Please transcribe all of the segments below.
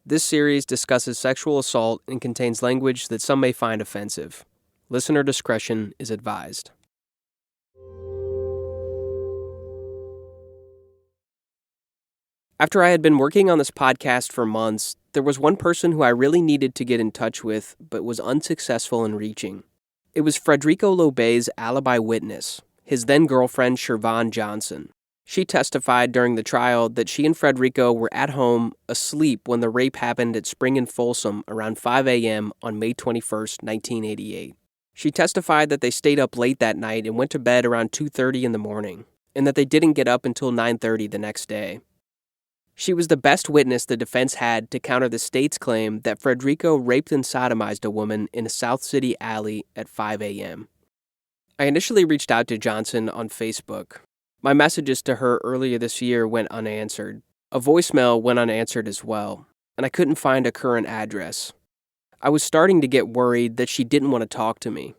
This series discusses sexual assault and contains language that some may find offensive. Listener discretion is advised. After I had been working on this podcast for months, there was one person who I really needed to get in touch with, but was unsuccessful in reaching. It was Fredrico Lowe-Bey's alibi witness, his then-girlfriend Siobhan Johnson. She testified during the trial that she and Fredrico were at home, asleep when the rape happened at Spring and Folsom around 5 a.m. on May 21, 1988. She testified that they stayed up late that night and went to bed around 2:30 in the morning, and that they didn't get up until 9:30 the next day. She was the best witness the defense had to counter the state's claim that Fredrico raped and sodomized a woman in a South City alley at 5 a.m. I initially reached out to Johnson on Facebook. My messages to her earlier this year went unanswered. A voicemail went unanswered as well, and I couldn't find a current address. I was starting to get worried that she didn't want to talk to me.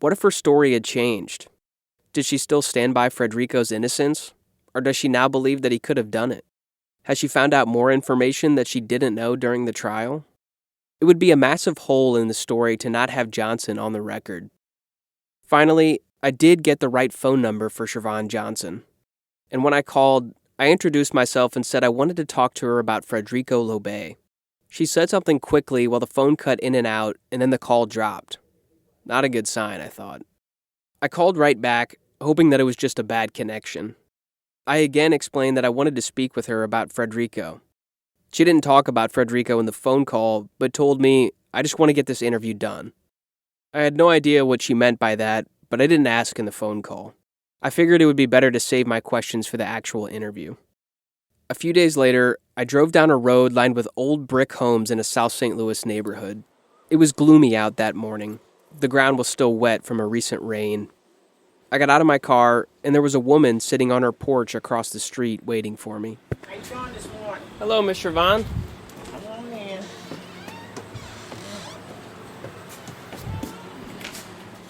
What if her story had changed? Did she still stand by Fredrico's innocence, or does she now believe that he could have done it? Has she found out more information that she didn't know during the trial? It would be a massive hole in the story to not have Johnson on the record. Finally, I did get the right phone number for Siobhan Johnson. And when I called, I introduced myself and said I wanted to talk to her about Fredrico Lowe-Bey. She said something quickly while the phone cut in and out, and then the call dropped. Not a good sign, I thought. I called right back, hoping that it was just a bad connection. I again explained that I wanted to speak with her about Fredrico. She didn't talk about Fredrico in the phone call, but told me, I just want to get this interview done. I had no idea what she meant by that, but I didn't ask in the phone call. I figured it would be better to save my questions for the actual interview. A few days later, I drove down a road lined with old brick homes in a South St. Louis neighborhood. It was gloomy out that morning. The ground was still wet from a recent rain. I got out of my car, and there was a woman sitting on her porch across the street waiting for me. How you doing this morning? Hello, Miss Siobhan. Come on in.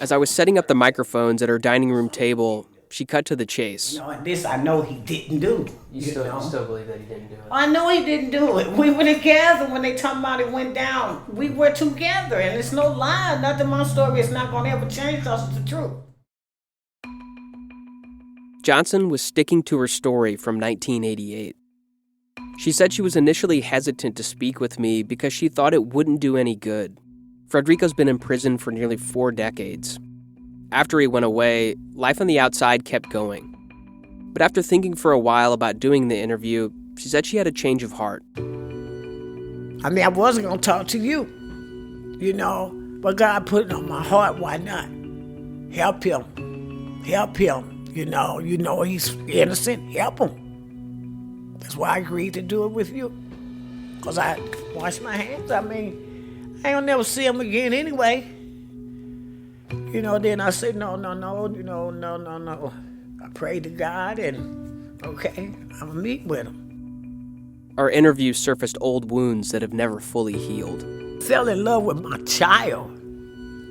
As I was setting up the microphones at her dining room table, she cut to the chase. And this I know he didn't do. You still believe that he didn't do it? I know he didn't do it. We were together when they talking about it went down. We were together, and it's no lie. Nothing my story is not going to ever change because it's the truth. Johnson was sticking to her story from 1988. She said she was initially hesitant to speak with me because she thought it wouldn't do any good. Fredrico's been in prison for nearly 4 decades. After he went away, life on the outside kept going. But after thinking for a while about doing the interview, she said she had a change of heart. I mean, I wasn't going to talk to you, but God put it on my heart. Why not? Help him. Help him. You know he's innocent. Help him. That's why I agreed to do it with you. Because I wash my hands. I mean, I ain't never see him again anyway. Then I said, no. I prayed to God and, okay, I'm going to meet with him. Our interview surfaced old wounds that have never fully healed. Fell in love with my child.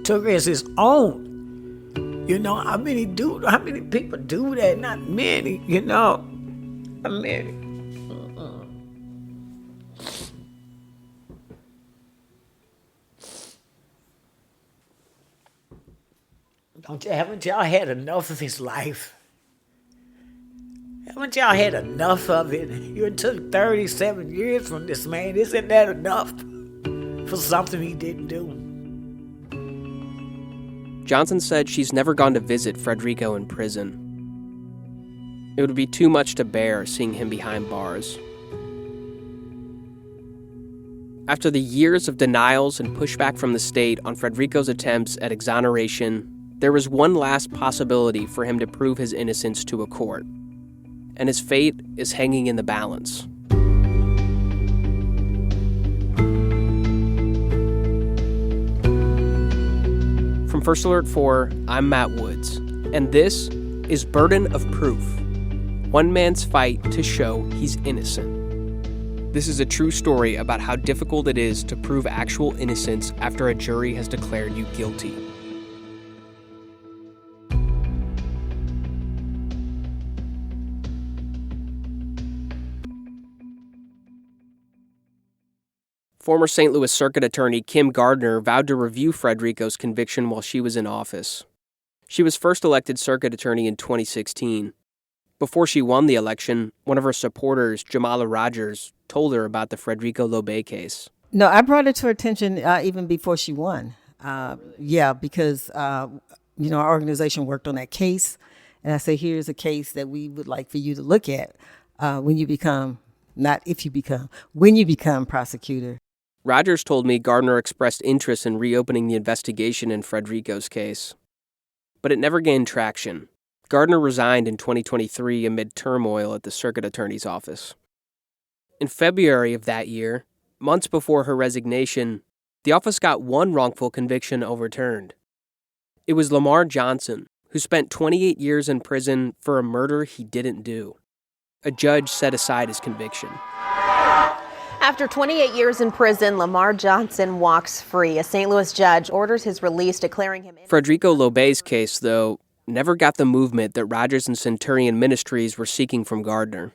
Took her as his own. How many people do that? Not many, Not many. Haven't y'all had enough of his life? Haven't y'all had enough of it? You took 37 years from this man. Isn't that enough for something he didn't do? Johnson said she's never gone to visit Fredrico in prison. It would be too much to bear seeing him behind bars. After the years of denials and pushback from the state on Fredrico's attempts at exoneration, there was one last possibility for him to prove his innocence to a court. And his fate is hanging in the balance. From First Alert 4, I'm Matt Woods, and this is Burden of Proof, one man's fight to show he's innocent. This is a true story about how difficult it is to prove actual innocence after a jury has declared you guilty. Former St. Louis Circuit Attorney Kim Gardner vowed to review Fredrico's conviction while she was in office. She was first elected circuit attorney in 2016. Before she won the election, one of her supporters, Jamala Rogers, told her about the Fredrico Lowe-Bey case. No, I brought it to her attention even before she won. Because our organization worked on that case, and I said, here's a case that we would like for you to look at when you become prosecutor. Rogers told me Gardner expressed interest in reopening the investigation in Fredrico's case. But it never gained traction. Gardner resigned in 2023 amid turmoil at the circuit attorney's office. In February of that year, months before her resignation, the office got one wrongful conviction overturned. It was Lamar Johnson, who spent 28 years in prison for a murder he didn't do. A judge set aside his conviction. After 28 years in prison, Lamar Johnson walks free. A St. Louis judge orders his release, declaring him innocent. Fredrico Lowe-Bey's case, though, never got the movement that Rogers and Centurion Ministries were seeking from Gardner.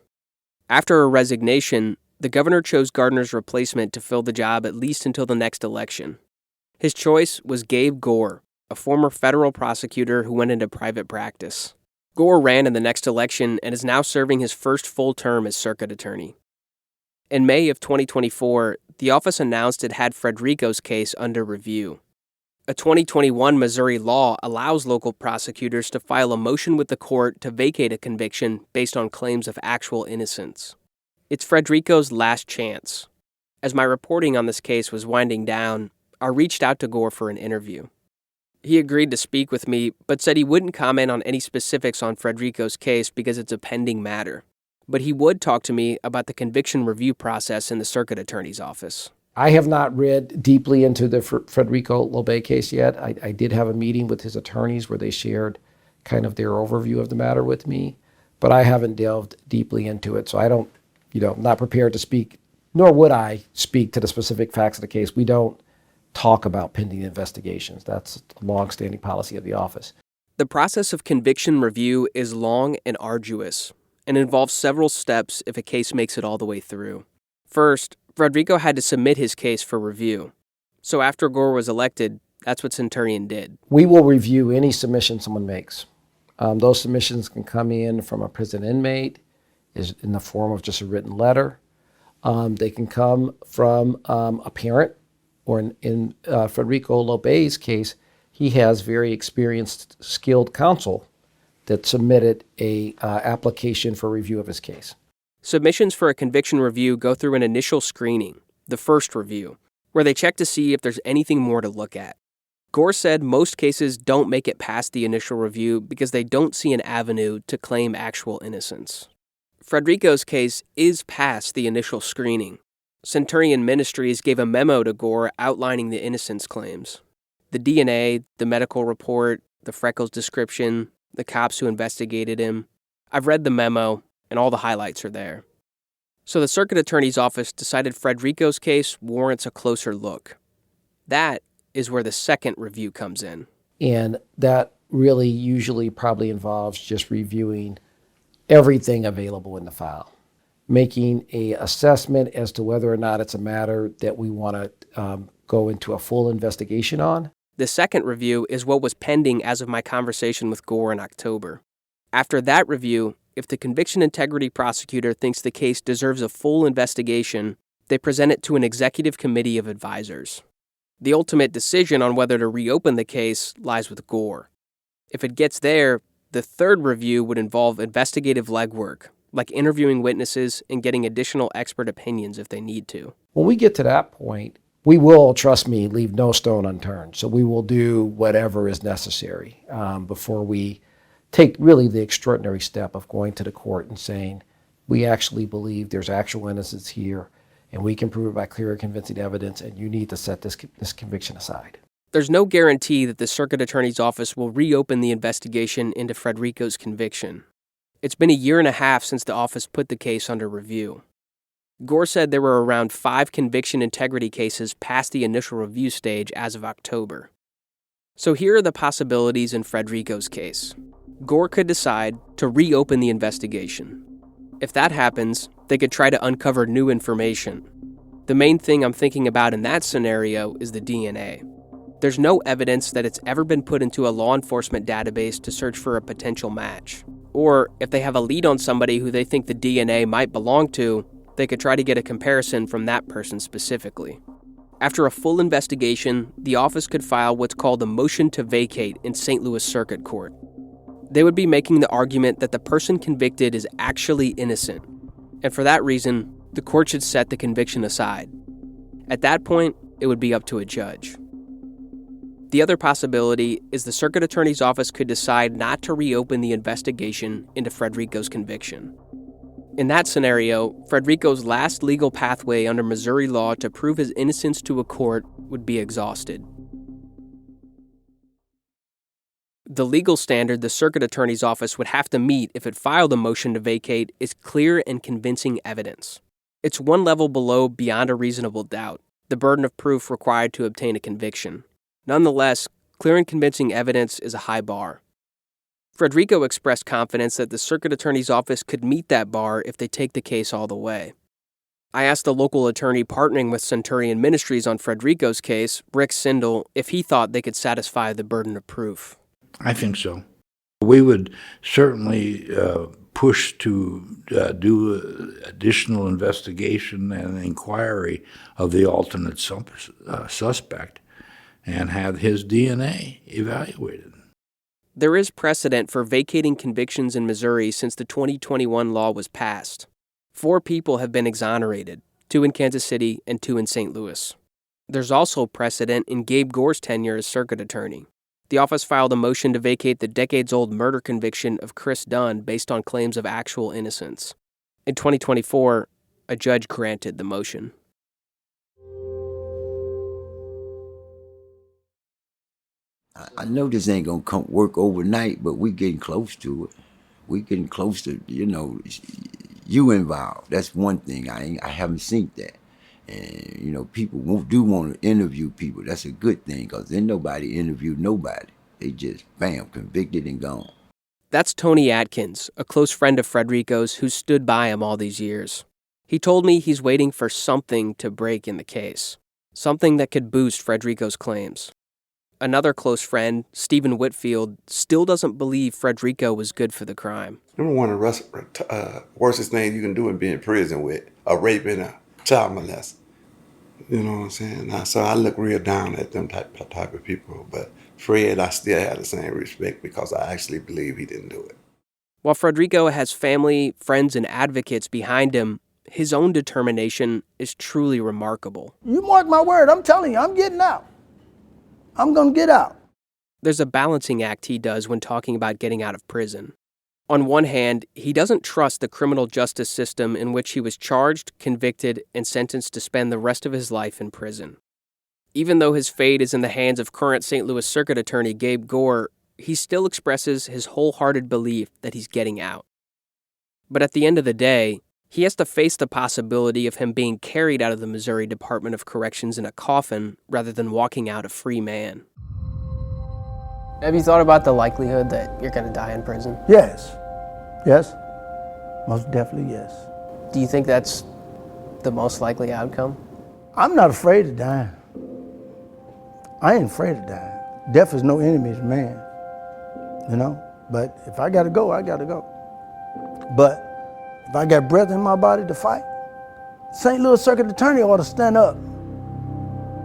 After her resignation, the governor chose Gardner's replacement to fill the job at least until the next election. His choice was Gabe Gore, a former federal prosecutor who went into private practice. Gore ran in the next election and is now serving his first full term as circuit attorney. In May of 2024, the office announced it had Fredrico's case under review. A 2021 Missouri law allows local prosecutors to file a motion with the court to vacate a conviction based on claims of actual innocence. It's Fredrico's last chance. As my reporting on this case was winding down, I reached out to Gore for an interview. He agreed to speak with me, but said he wouldn't comment on any specifics on Fredrico's case because it's a pending matter. But he would talk to me about the conviction review process in the circuit attorney's office. I have not read deeply into the Fredrico Lowe-Bey case yet. I did have a meeting with his attorneys where they shared kind of their overview of the matter with me, but I haven't delved deeply into it. So I don't, I'm not prepared to speak, nor would I speak to the specific facts of the case. We don't talk about pending investigations. That's a long-standing policy of the office. The process of conviction review is long and arduous, and involves several steps if a case makes it all the way through. First, Fredrico had to submit his case for review. So after Gore was elected, that's what Centurion did. We will review any submission someone makes. Those submissions can come in from a prison inmate, is in the form of just a written letter. They can come from a parent, or in Fredrico Lowe-Bey's case, he has very experienced, skilled counsel that submitted a application for review of his case. Submissions for a conviction review go through an initial screening, the first review, where they check to see if there's anything more to look at. Gore said most cases don't make it past the initial review because they don't see an avenue to claim actual innocence. Fredrico's case is past the initial screening. Centurion Ministries gave a memo to Gore outlining the innocence claims. The DNA, the medical report, the freckles description, the cops who investigated him. I've read the memo, and all the highlights are there. So the circuit attorney's office decided Fredrico's case warrants a closer look. That is where the second review comes in. And that really usually probably involves just reviewing everything available in the file, making an assessment as to whether or not it's a matter that we want to go into a full investigation on. The second review is what was pending as of my conversation with Gore in October. After that review, if the conviction integrity prosecutor thinks the case deserves a full investigation, they present it to an executive committee of advisors. The ultimate decision on whether to reopen the case lies with Gore. If it gets there, the third review would involve investigative legwork, like interviewing witnesses and getting additional expert opinions if they need to. When we get to that point, we will, trust me, leave no stone unturned. So we will do whatever is necessary before we take really the extraordinary step of going to the court and saying, we actually believe there's actual innocence here, and we can prove it by clear and convincing evidence, and you need to set this conviction aside. There's no guarantee that the circuit attorney's office will reopen the investigation into Fredrico's conviction. It's been 1.5 years since the office put the case under review. Gore said there were around 5 conviction integrity cases past the initial review stage as of October. So here are the possibilities in Fredrico's case. Gore could decide to reopen the investigation. If that happens, they could try to uncover new information. The main thing I'm thinking about in that scenario is the DNA. There's no evidence that it's ever been put into a law enforcement database to search for a potential match. Or if they have a lead on somebody who they think the DNA might belong to, they could try to get a comparison from that person specifically. After a full investigation, the office could file what's called a motion to vacate in St. Louis Circuit Court. They would be making the argument that the person convicted is actually innocent, and for that reason, the court should set the conviction aside. At that point, it would be up to a judge. The other possibility is the circuit attorney's office could decide not to reopen the investigation into Fredrico's conviction. In that scenario, Fredrico's last legal pathway under Missouri law to prove his innocence to a court would be exhausted. The legal standard the circuit attorney's office would have to meet if it filed a motion to vacate is clear and convincing evidence. It's one level below beyond a reasonable doubt, the burden of proof required to obtain a conviction. Nonetheless, clear and convincing evidence is a high bar. Fredrico expressed confidence that the circuit attorney's office could meet that bar if they take the case all the way. I asked the local attorney partnering with Centurion Ministries on Fredrico's case, Rick Sindel, if he thought they could satisfy the burden of proof. I think so. We would certainly push to do additional investigation and inquiry of the alternate suspect and have his DNA evaluated. There is precedent for vacating convictions in Missouri since the 2021 law was passed. 4 people have been exonerated, 2 in Kansas City and 2 in St. Louis. There's also precedent in Gabe Gore's tenure as circuit attorney. The office filed a motion to vacate the decades-old murder conviction of Chris Dunn based on claims of actual innocence. In 2024, a judge granted the motion. I know this ain't gonna come work overnight, but we getting close to it. We getting close to, you involved. That's one thing. I haven't seen that. And, people do want to interview people. That's a good thing, because then nobody interviewed nobody. They just, bam, convicted and gone. That's Tony Atkins, a close friend of Fredrico's who stood by him all these years. He told me he's waiting for something to break in the case, something that could boost Fredrico's claims. Another close friend, Stephen Whitfield, still doesn't believe Fredrico was good for the crime. Number one, worstest thing you can do is be in prison with a rape and a child molest. You know what I'm saying? So I look real down at them type of people. But Fred, I still have the same respect because I actually believe he didn't do it. While Fredrico has family, friends, and advocates behind him, his own determination is truly remarkable. You mark my word, I'm telling you, I'm getting out. I'm going to get out. There's a balancing act he does when talking about getting out of prison. On one hand, he doesn't trust the criminal justice system in which he was charged, convicted, and sentenced to spend the rest of his life in prison. Even though his fate is in the hands of current St. Louis Circuit Attorney Gabe Gore, he still expresses his wholehearted belief that he's getting out. But at the end of the day, he has to face the possibility of him being carried out of the Missouri Department of Corrections in a coffin rather than walking out a free man. Have you thought about the likelihood that you're going to die in prison? Yes. Yes. Most definitely yes. Do you think that's the most likely outcome? I'm not afraid of dying. I ain't afraid of dying. Death is no enemy to man. But if I got to go, I got to go. But if I got breath in my body to fight, St. Louis Circuit Attorney ought to stand up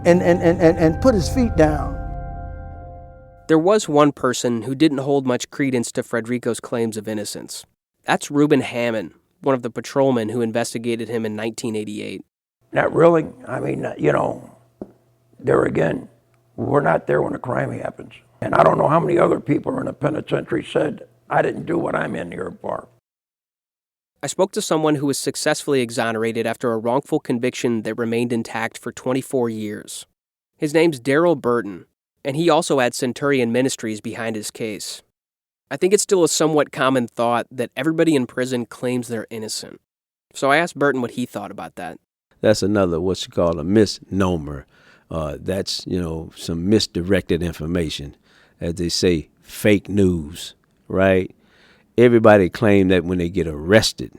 and put his feet down. There was one person who didn't hold much credence to Fredrico's claims of innocence. That's Reuben Hammond, one of the patrolmen who investigated him in 1988. Not really. I mean, there again, we're not there when a crime happens. And I don't know how many other people in the penitentiary said, I didn't do what I'm in here for. I spoke to someone who was successfully exonerated after a wrongful conviction that remained intact for 24 years. His name's Daryl Burton, and he also had Centurion Ministries behind his case. I think it's still a somewhat common thought that everybody in prison claims they're innocent. So I asked Burton what he thought about that. That's another what you call a misnomer. That's, some misdirected information. As they say, fake news, right? Everybody claim that when they get arrested,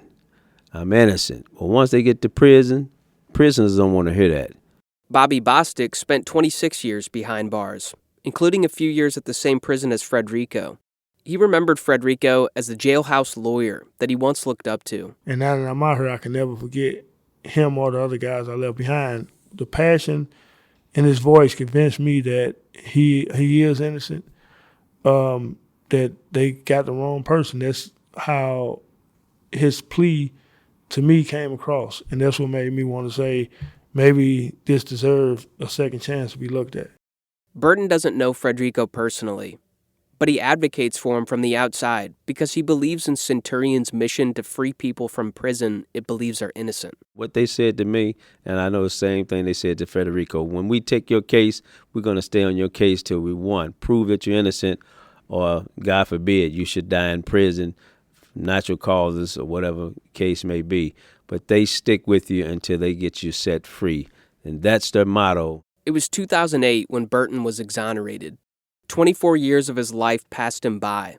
I'm innocent. But once they get to prison, Prisoners don't want to hear that. Bobby Bostic spent 26 years behind bars, including a few years at the same prison as Fredrico. He remembered Fredrico as the jailhouse lawyer that he once looked up to. And now that I'm out here, I can never forget him or the other guys I left behind. The passion in his voice convinced me that he is innocent, that they got the wrong person. That's how his plea to me came across. And that's what made me want to say, maybe this deserves a second chance to be looked at. Burton doesn't know Fredrico personally, but he advocates for him from the outside because he believes in Centurion's mission to free people from prison it believes are innocent. What they said to me, and I know the same thing they said to Fredrico, when we take your case, we're going to stay on your case till we, one, prove that you're innocent, or, God forbid, you should die in prison, natural causes, or whatever case may be. But they stick with you until they get you set free. And that's their motto. It was 2008 when Burton was exonerated. 24 years of his life passed him by,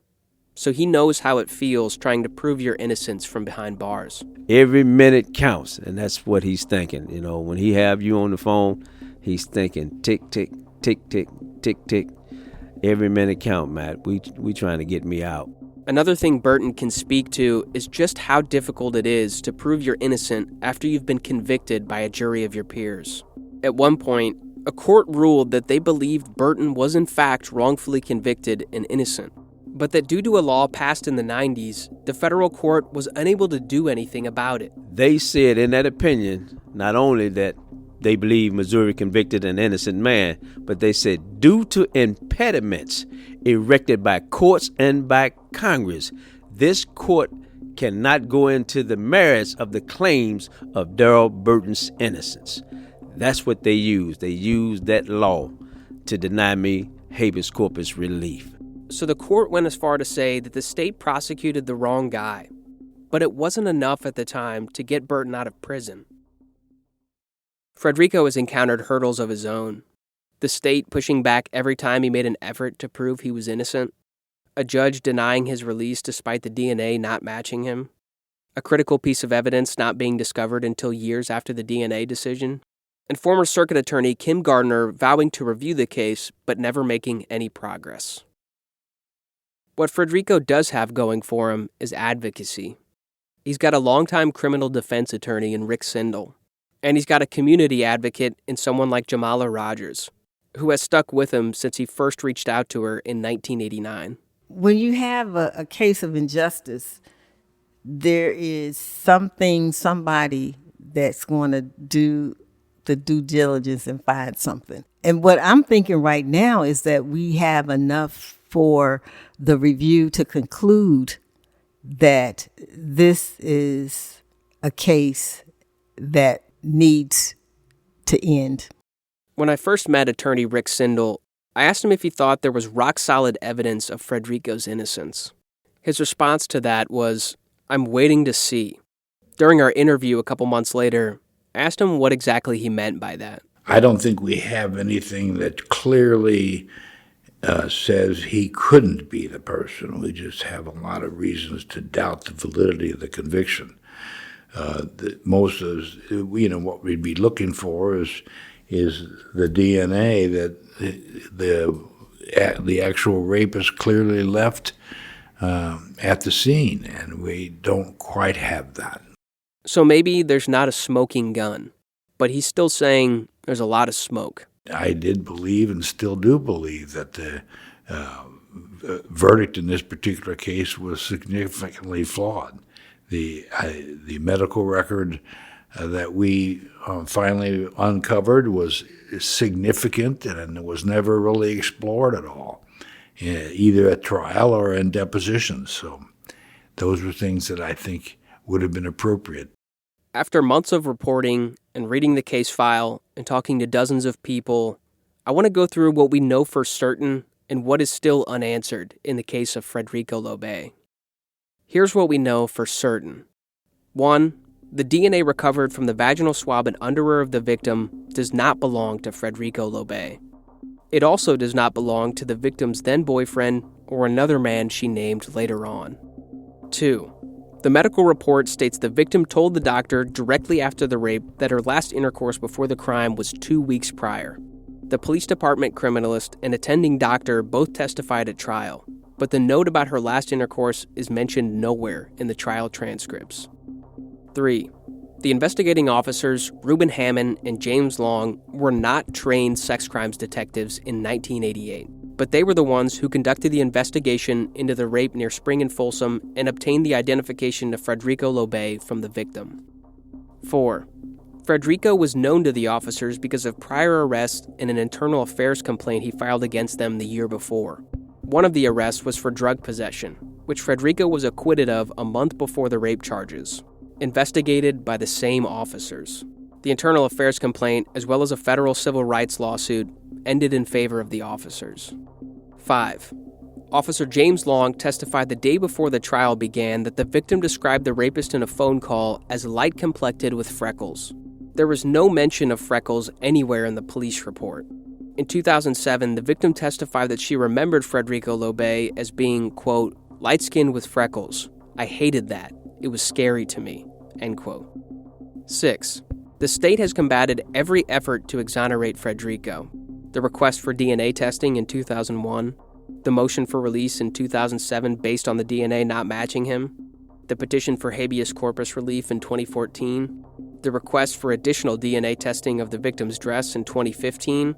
so he knows how it feels trying to prove your innocence from behind bars. Every minute counts, and that's what he's thinking. You know, when he have you on the phone, he's thinking tick, tick, tick, tick, tick, tick. Every minute count, Matt. We trying to get me out. Another thing Burton can speak to is just how difficult it is to prove you're innocent after you've been convicted by a jury of your peers. At one point, a court ruled that they believed Burton was in fact wrongfully convicted and innocent, but that due to a law passed in the 90s, the federal court was unable to do anything about it. They said in that opinion, not only that they believe Missouri convicted an innocent man, but they said due to impediments erected by courts and by Congress, this court cannot go into the merits of the claims of Darrell Burton's innocence. That's what they used. They used that law to deny me habeas corpus relief. So the court went as far to say that the state prosecuted the wrong guy, but it wasn't enough at the time to get Burton out of prison. Fredrico has encountered hurdles of his own. The state pushing back every time he made an effort to prove he was innocent. A judge denying his release despite the DNA not matching him. A critical piece of evidence not being discovered until years after the DNA decision. And former circuit attorney Kim Gardner vowing to review the case but never making any progress. What Fredrico does have going for him is advocacy. He's got a longtime criminal defense attorney in Rick Sindel. And he's got a community advocate in someone like Jamala Rogers, who has stuck with him since he first reached out to her in 1989. When you have a case of injustice, there is somebody that's going to do the due diligence and find something. And what I'm thinking right now is that we have enough for the review to conclude that this is a case that needs to end. When I first met attorney Rick Sindel, I asked him if he thought there was rock-solid evidence of Fredrico's innocence. His response to that was, "I'm waiting to see." During our interview a couple months later, I asked him what exactly he meant by that. I don't think we have anything that clearly says he couldn't be the person. We just have a lot of reasons to doubt the validity of the conviction. Most of what we'd be looking for is the DNA that the actual rapist clearly left at the scene, and we don't quite have that. So maybe there's not a smoking gun, but he's still saying there's a lot of smoke. I did believe and still do believe that the verdict in this particular case was significantly flawed. The medical record that we finally uncovered was significant and it was never really explored at all, either at trial or in depositions. So those were things that I think would have been appropriate. After months of reporting and reading the case file and talking to dozens of people, I want to go through what we know for certain and what is still unanswered in the case of Fredrico Lowe-Bey. Here's what we know for certain. 1. The DNA recovered from the vaginal swab and underwear of the victim does not belong to Fredrico Lowe-Bey. It also does not belong to the victim's then-boyfriend or another man she named later on. 2. The medical report states the victim told the doctor directly after the rape that her last intercourse before the crime was 2 weeks prior. The police department criminalist and attending doctor both testified at trial, but the note about her last intercourse is mentioned nowhere in the trial transcripts. 3. The investigating officers, Reuben Hammond and James Long, were not trained sex crimes detectives in 1988, but they were the ones who conducted the investigation into the rape near Spring and Folsom and obtained the identification of Fredrico Lowe-Bey from the victim. 4. Fredrico was known to the officers because of prior arrests and an internal affairs complaint he filed against them the year before. One of the arrests was for drug possession, which Fredrico was acquitted of a month before the rape charges, investigated by the same officers. The internal affairs complaint, as well as a federal civil rights lawsuit, ended in favor of the officers. 5. Officer James Long testified the day before the trial began that the victim described the rapist in a phone call as light-complected with freckles. There was no mention of freckles anywhere in the police report. In 2007, the victim testified that she remembered Fredrico Lowe-Bey as being, quote, light-skinned with freckles. I hated that. It was scary to me, end quote. 6. The state has combated every effort to exonerate Fredrico. The request for DNA testing in 2001, the motion for release in 2007 based on the DNA not matching him, the petition for habeas corpus relief in 2014, the request for additional DNA testing of the victim's dress in 2015,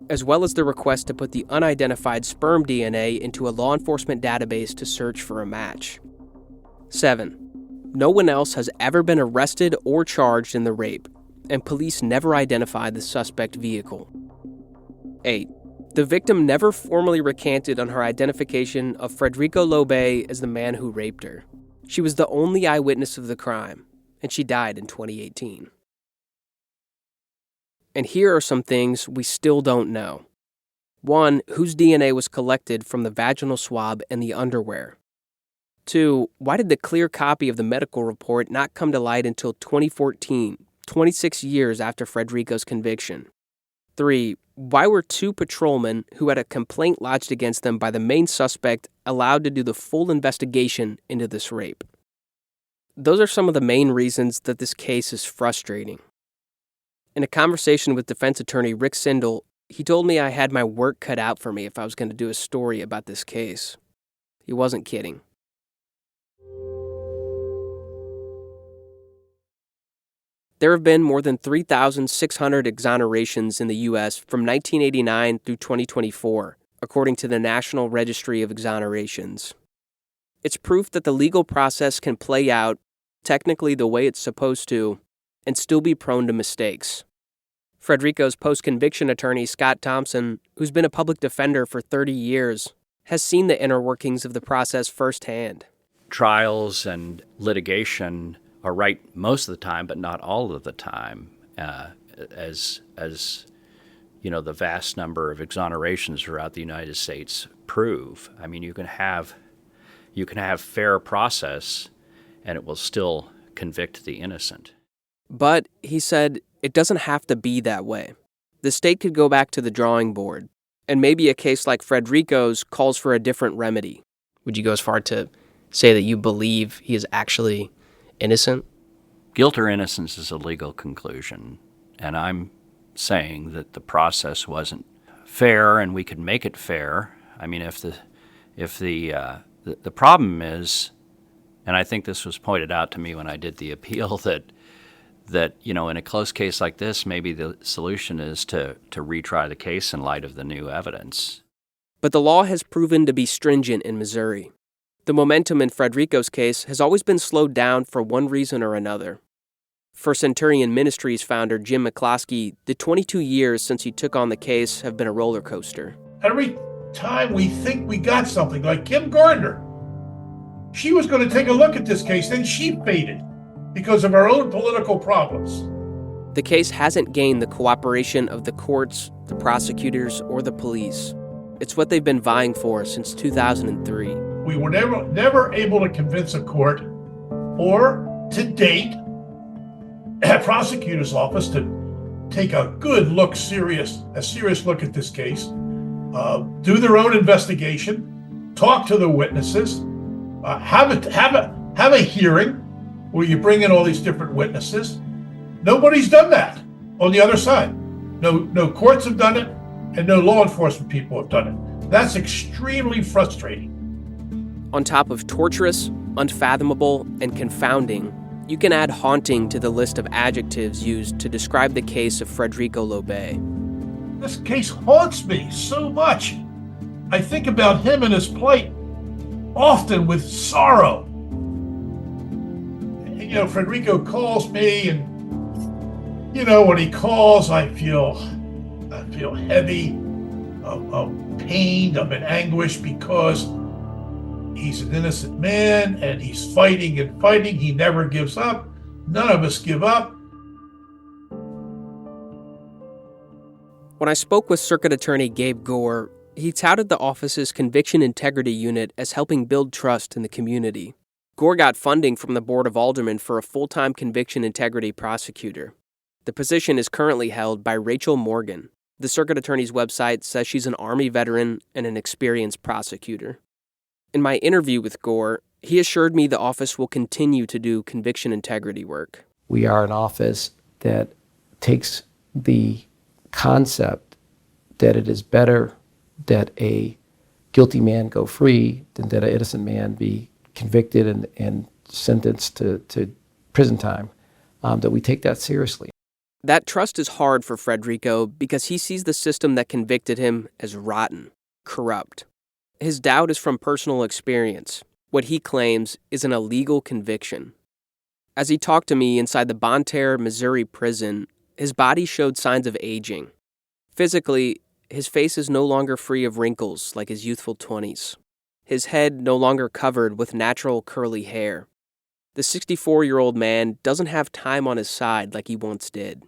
as well as the request to put the unidentified sperm DNA into a law enforcement database to search for a match. 7. No one else has ever been arrested or charged in the rape, and police never identified the suspect vehicle. 8. The victim never formally recanted on her identification of Fredrico Lowe-Bey as the man who raped her. She was the only eyewitness of the crime, and she died in 2018. And here are some things we still don't know. 1. Whose DNA was collected from the vaginal swab and the underwear? 2. Why did the clear copy of the medical report not come to light until 2014, 26 years after Fredrico's conviction? 3. Why were 2 patrolmen who had a complaint lodged against them by the main suspect allowed to do the full investigation into this rape? Those are some of the main reasons that this case is frustrating. In a conversation with defense attorney Rick Sindel, he told me I had my work cut out for me if I was going to do a story about this case. He wasn't kidding. There have been more than 3,600 exonerations in the U.S. from 1989 through 2024, according to the National Registry of Exonerations. It's proof that the legal process can play out technically the way it's supposed to and still be prone to mistakes. Fredrico's post-conviction attorney, Scott Thompson, who's been a public defender for 30 years, has seen the inner workings of the process firsthand. Trials and litigation are right most of the time, but not all of the time, as you know, the vast number of exonerations throughout the United States prove. I mean, you can have fair process, and it will still convict the innocent. But, he said, it doesn't have to be that way. The state could go back to the drawing board, and maybe a case like Fredrico's calls for a different remedy. Would you go as far to say that you believe he is actually innocent? Guilt or innocence is a legal conclusion, and I'm saying that the process wasn't fair, and we could make it fair. I mean, if the problem is, and I think this was pointed out to me when I did the appeal, that you know, in a close case like this, maybe the solution is to retry the case in light of the new evidence. But the law has proven to be stringent in Missouri. The momentum in Fredrico's case has always been slowed down for one reason or another. For Centurion Ministries founder Jim McCloskey, the 22 years since he took on the case have been a roller coaster. Every time we think we got something, like Kim Gardner, she was going to take a look at this case, then she faded because of our own political problems. The case hasn't gained the cooperation of the courts, the prosecutors, or the police. It's what they've been vying for since 2003. We were never able to convince a court or, to date, a prosecutor's office to take a good look, serious look at this case, do their own investigation, talk to the witnesses, have have a hearing where you bring in all these different witnesses. Nobody's done that on the other side. No courts have done it, and no law enforcement people have done it. That's extremely frustrating. On top of torturous, unfathomable, and confounding, you can add haunting to the list of adjectives used to describe the case of Fredrico Lowe-Bey. This case haunts me so much. I think about him and his plight often with sorrow. You know, Fredrico calls me, and you know, when he calls, I feel heavy, I'm pained, I'm in anguish because he's an innocent man and he's fighting and fighting. He never gives up. None of us give up. When I spoke with Circuit Attorney Gabe Gore, he touted the office's Conviction Integrity Unit as helping build trust in the community. Gore got funding from the Board of Aldermen for a full-time conviction integrity prosecutor. The position is currently held by Rachel Morgan. The Circuit Attorney's website says she's an Army veteran and an experienced prosecutor. In my interview with Gore, he assured me the office will continue to do conviction integrity work. We are an office that takes the concept that it is better that a guilty man go free than that an innocent man be convicted and sentenced to prison time, that we take that seriously. That trust is hard for Fredrico because he sees the system that convicted him as rotten, corrupt. His doubt is from personal experience. What he claims is an illegal conviction. As he talked to me inside the Bonne Terre, Missouri prison, his body showed signs of aging. Physically, his face is no longer free of wrinkles like his youthful 20s. His head no longer covered with natural curly hair. The 64-year-old man doesn't have time on his side like he once did.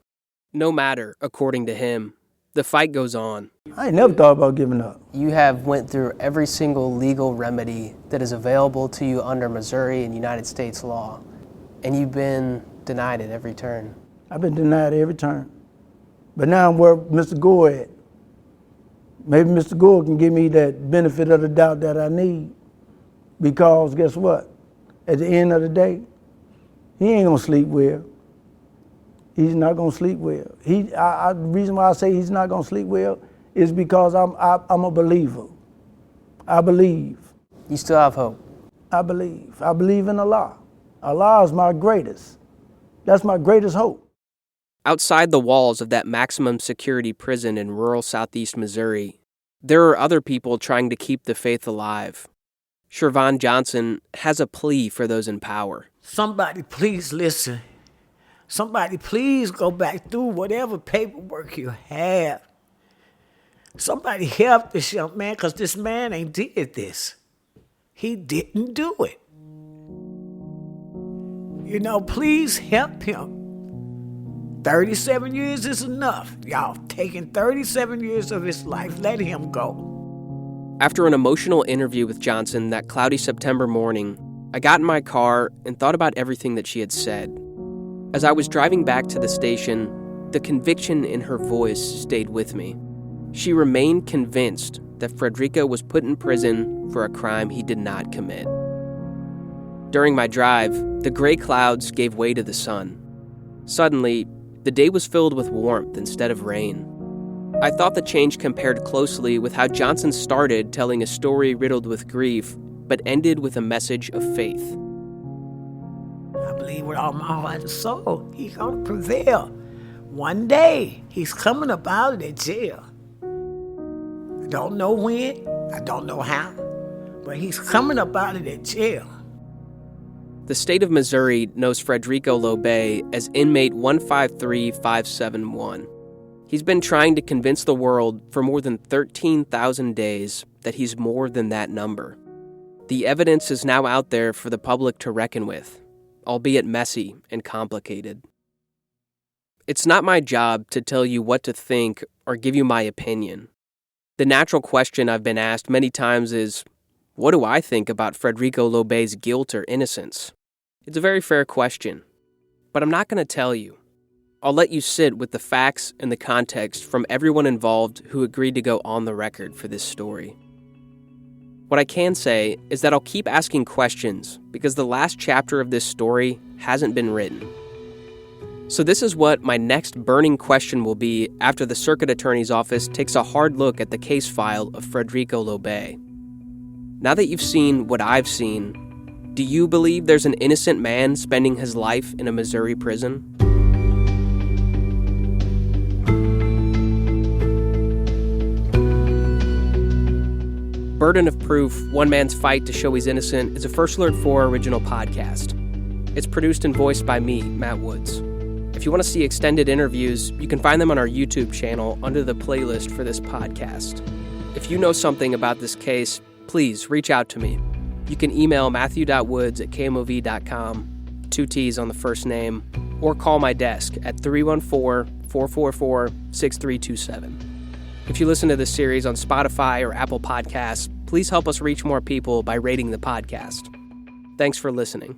No matter, according to him, the fight goes on. I ain't never thought about giving up. You have went through every single legal remedy that is available to you under Missouri and United States law, and you've been denied at every turn. I've been denied every turn. But now I'm where Mr. Gore at. Maybe Mr. Gore can give me that benefit of the doubt that I need. Because guess what? At the end of the day, he ain't gonna sleep well. He's not gonna sleep well. The reason why I say he's not gonna sleep well is because I'm a believer. I believe. You still have hope? I believe. I believe in Allah. Allah is my greatest. That's my greatest hope. Outside the walls of that maximum security prison in rural southeast Missouri, there are other people trying to keep the faith alive. Shervon Johnson has a plea for those in power. Somebody please listen. Somebody please go back through whatever paperwork you have. Somebody help this young man, because this man ain't did this. He didn't do it. You know, please help him. 37 years is enough. Y'all taking 37 years of his life. Let him go. After an emotional interview with Johnson that cloudy September morning, I got in my car and thought about everything that she had said. As I was driving back to the station, the conviction in her voice stayed with me. She remained convinced that Fredrico was put in prison for a crime he did not commit. During my drive, the gray clouds gave way to the sun. Suddenly, the day was filled with warmth instead of rain. I thought the change compared closely with how Johnson started telling a story riddled with grief, but ended with a message of faith. I believe with all my heart and soul, he's gonna prevail. One day, he's coming up out of that jail. I don't know when, I don't know how, but he's coming up out of that jail. The state of Missouri knows Fredrico Lowe-Bey as inmate 153571. He's been trying to convince the world for more than 13,000 days that he's more than that number. The evidence is now out there for the public to reckon with, albeit messy and complicated. It's not my job to tell you what to think or give you my opinion. The natural question I've been asked many times is, what do I think about Fredrico Lowe-Bey's guilt or innocence? It's a very fair question, but I'm not going to tell you. I'll let you sit with the facts and the context from everyone involved who agreed to go on the record for this story. What I can say is that I'll keep asking questions because the last chapter of this story hasn't been written. So this is what my next burning question will be after the Circuit Attorney's Office takes a hard look at the case file of Fredrico Lowe-Bey. Now that you've seen what I've seen, do you believe there's an innocent man spending his life in a Missouri prison? Burden of Proof, One Man's Fight to Show He's Innocent is a First Alert 4 original podcast. It's produced and voiced by me, Matt Woods. If you want to see extended interviews, you can find them on our YouTube channel under the playlist for this podcast. If you know something about this case, please reach out to me. You can email matthew.woods@kmov.com, 2 T's on the first name, or call my desk at 314-444-6327. If you listen to this series on Spotify or Apple Podcasts, please help us reach more people by rating the podcast. Thanks for listening.